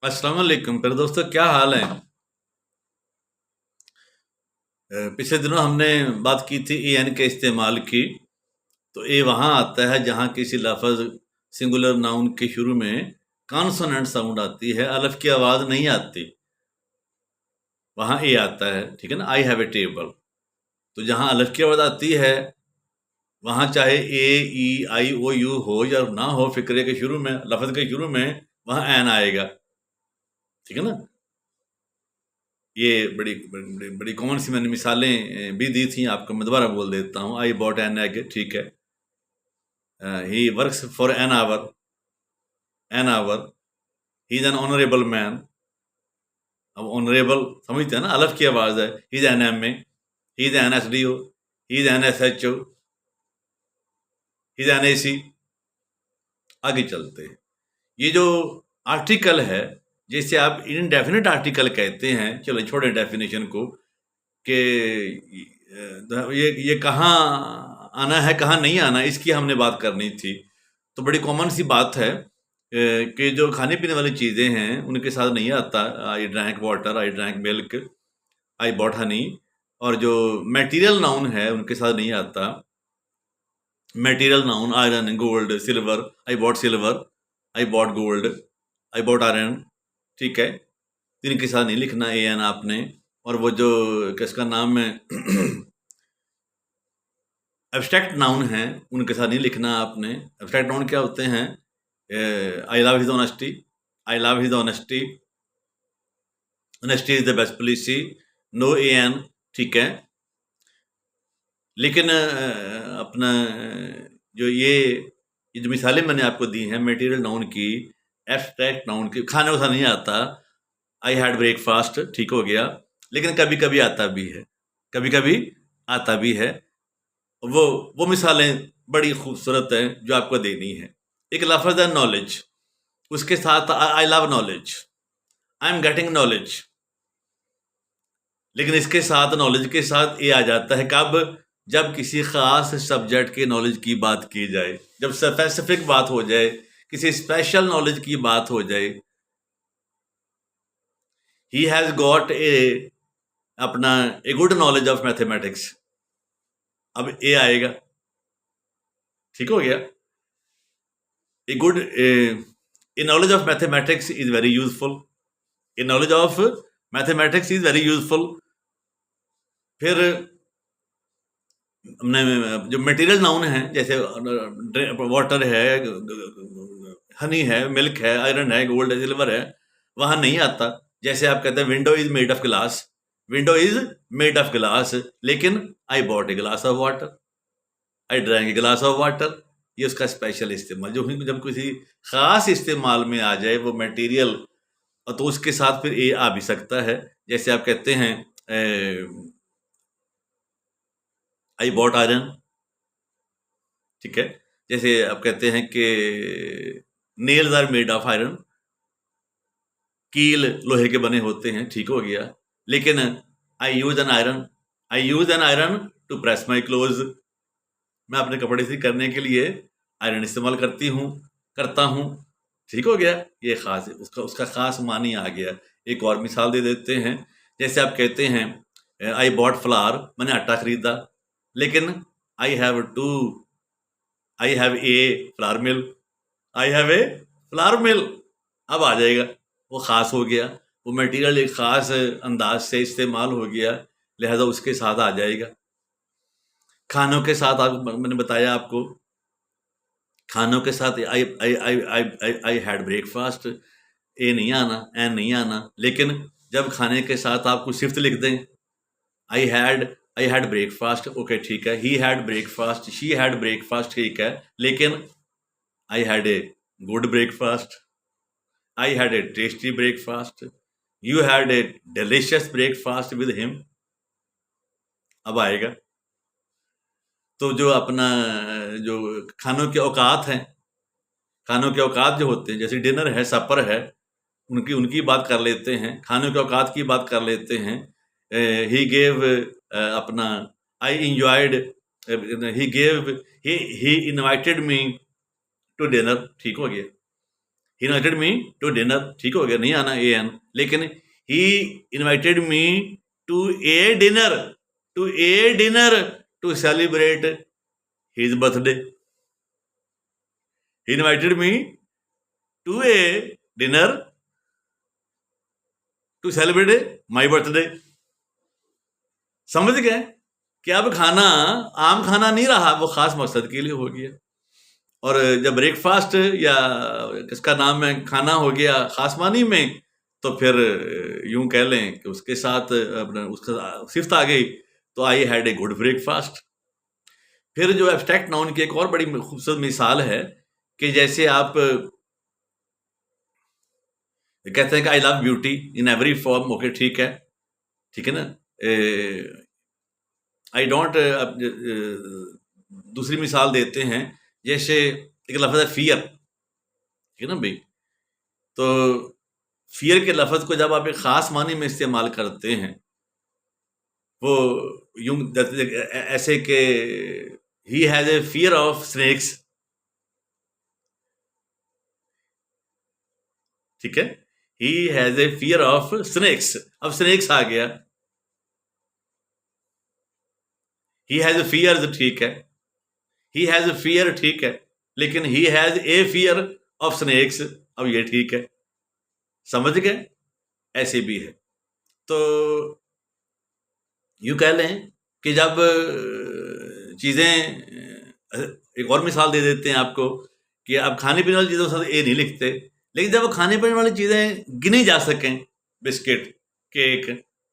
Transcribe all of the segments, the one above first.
अस्सलाम वालेकुम प्यारे दोस्तों, क्या हाल है। पिछले दिनों हमने बात की थी एन के इस्तेमाल की। तो ए वहाँ आता है जहाँ किसी लफ्ज़ सिंगुलर नाउन के शुरू में कॉन्सोनेंट साउंड आती है, अलफ की आवाज़ नहीं आती, वहाँ ए आता है। ठीक है ना। आई हैव ए टेबल। तो जहाँ अलफ की आवाज़ आती है वहाँ चाहे ए ई आई ओ यू हो या ना हो, फिक्रे के शुरू में, लफ्ज़ के शुरू में वहाँ एन आएगा। ठीक है ना। ये बड़ी कॉमन सी मैंने मिसालें भी दी थी आपको, मैं दोबारा बोल देता हूँ। आई बॉट एन एग, ठीक है। He works for an hour, he is an honourable man. अब ऑनरेबल समझते हैं ना, अलफ की आवाज है। He is an M A, he is an S D O, he is an S H O, he is an A C. आगे चलते हैं। ये जो आर्टिकल है, जिसे आप इनडेफिनेट आर्टिकल कहते हैं, चलो छोड़े डेफिनेशन को, कि ये कहाँ आना है कहाँ नहीं आना, इसकी हमने बात करनी थी। तो बड़ी कॉमन सी बात है कि जो खाने पीने वाली चीज़ें हैं उनके साथ नहीं आता I drank water, I drank milk, I bought Honey. और जो मटेरियल नाउन है उनके साथ नहीं आता। Material noun iron, gold, silver, I bought silver, I bought gold, I bought iron. ठीक है। इनके साथ नहीं लिखना ए एन आपने। और वो जो किसका नाम है एब्स्ट्रैक्ट नाउन हैं, उनके साथ नहीं लिखना आपने। एब्स्ट्रैक्ट नाउन क्या होते हैं? I love his honesty, I love his honesty, honesty is the best policy, no a an. ठीक है। लेकिन अपना जो ये जो मिसालें मैंने आपको दी हैं मटेरियल नाउन की, एब्स्ट्रैक्ट नाउन की, खाने को साथ नहीं आता। आई हैड ब्रेकफास्ट, ठीक हो गया। लेकिन कभी कभी आता भी है, कभी कभी आता भी है। वो वो मिसालें बड़ी खूबसूरत हैं जो आपको देनी है। एक लफ्ज़ है नॉलेज, उसके साथ I love knowledge, I am getting knowledge. लेकिन इसके साथ, नॉलेज के साथ ये आ जाता है कब? जब किसी खास सब्जेक्ट के नॉलेज की बात की जाए, जब स्पेसिफिक बात हो जाए, किसी स्पेशल नॉलेज की बात हो जाए। ही हैज गॉट ए अपना a good knowledge of mathematics. अब ए आएगा। ठीक हो गया। A good A knowledge of mathematics is very useful. A knowledge of mathematics is very useful. फिर हमने जो मटेरियल नाउन है, जैसे वाटर है, हनी है, मिल्क है, आयरन है, गोल्ड है, सिल्वर है, वहां नहीं आता। जैसे आप कहते हैं window is made of glass, window is made of glass, लेकिन I bought a glass of water, I drank a glass of water. ये उसका स्पेशल इस्तेमाल, जो जब किसी खास इस्तेमाल में आ जाए वो मटेरियल, तो उसके साथ फिर ए आ भी सकता है। जैसे आप कहते हैं आई बॉट आयरन। ठीक है। जैसे आप कहते हैं कि nails are made of iron, कील लोहे के बने होते हैं। ठीक हो गया। लेकिन I use an iron, I use an iron to press my clothes. मैं अपने कपड़े इस्त्री करने के लिए आयरन इस्तेमाल करता हूँ। ठीक हो गया। ये खास है, उसका उसका खास मानी आ गया। एक और मिसाल दे देते हैं। जैसे आप कहते हैं आई बॉट फ्लावर, मैंने आटा खरीदा, लेकिन I have to, I have a flour mill, I have a flour mill. अब आ जाएगा, वो खास हो गया, वो मटेरियल एक खास अंदाज से इस्तेमाल हो गया, लिहाजा उसके साथ आ जाएगा। खानों के साथ मैंने बताया आपको, खानों के साथ आई हैड ब्रेकफास्ट, ए नहीं आना, एन नहीं आना। लेकिन जब खाने के साथ आप कुछ सिफ्त लिख दें, I had I had breakfast, okay ठीक है। He had breakfast, she had breakfast, ठीक है। लेकिन I had a good breakfast, I had a tasty breakfast, you had a delicious breakfast with him. अब आएगा। तो जो अपना जो खानों के औकात हैं, खानों के औकात जो होते हैं, जैसे डिनर है, सपर है, उनकी उनकी बात कर लेते हैं, खानों के औकात की बात कर लेते हैं। ही गेव अपना I enjoyed, he gave he invited me to dinner. ठीक हो गया। He invited me to dinner, ठीक हो गया, नहीं आना ए एन, लेकिन he invited me to a dinner to celebrate his birthday. He invited me to a dinner to celebrate my birthday. समझ गए कि अब खाना आम खाना नहीं रहा, वो खास मकसद के लिए हो गया। और जब ब्रेकफास्ट या किसका नाम है खाना हो गया खास मानी में, तो फिर यूं कह लें कि उसके साथ अपना उसका सिफ्त आ गई, तो I had a good breakfast. फिर जो एब्स्ट्रैक्ट नाउन की एक और बड़ी खूबसूरत मिसाल है कि जैसे आप कहते हैं कि I love beauty in every form, okay ठीक है ना। आई डोंट, दूसरी मिसाल देते हैं, जैसे एक लफ्ज़ है फियर, ठीक है ना भाई। तो फियर के लफ्ज़ को जब आप एक ख़ास मानी में इस्तेमाल करते हैं, वो यूं ऐसे कि he has a fear of snakes, ठीक है, he has a fear of snakes. अब स्नेक्स आ गया, ही हैज़ ए फियर, ठीक है, ही हैज़ ए फियर, ठीक है, लेकिन he has a fear of snakes, अब ये ठीक है। समझ गए, ऐसे भी है। तो यूं कह लें कि जब चीज़ें, एक और मिसाल दे देते हैं आपको कि आप खाने पीने वाली चीज़ों के साथ ए नहीं लिखते, लेकिन जब वो खाने पीने वाली चीज़ें गिनी जा सकें, बिस्किट, केक,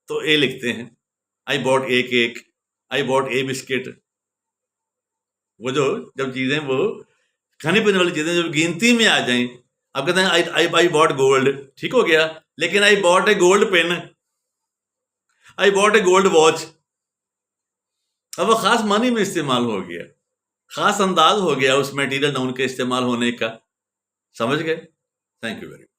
तो ए लिखते हैं। आई बॉट ए केक, आई बॉट ए बिस्किट। वो जो जब चीज़ें वो खाने पीने वाली चीज़ें जब गिनती में आ जाएं, आप कहते हैं आई बॉट गोल्ड, ठीक हो गया, लेकिन I bought a gold pen, I bought a gold watch. अब वो खास मानी में इस्तेमाल हो गया, खास अंदाज हो गया उस मटेरियल नाउन के इस्तेमाल होने का। समझ गए? Thank you very much.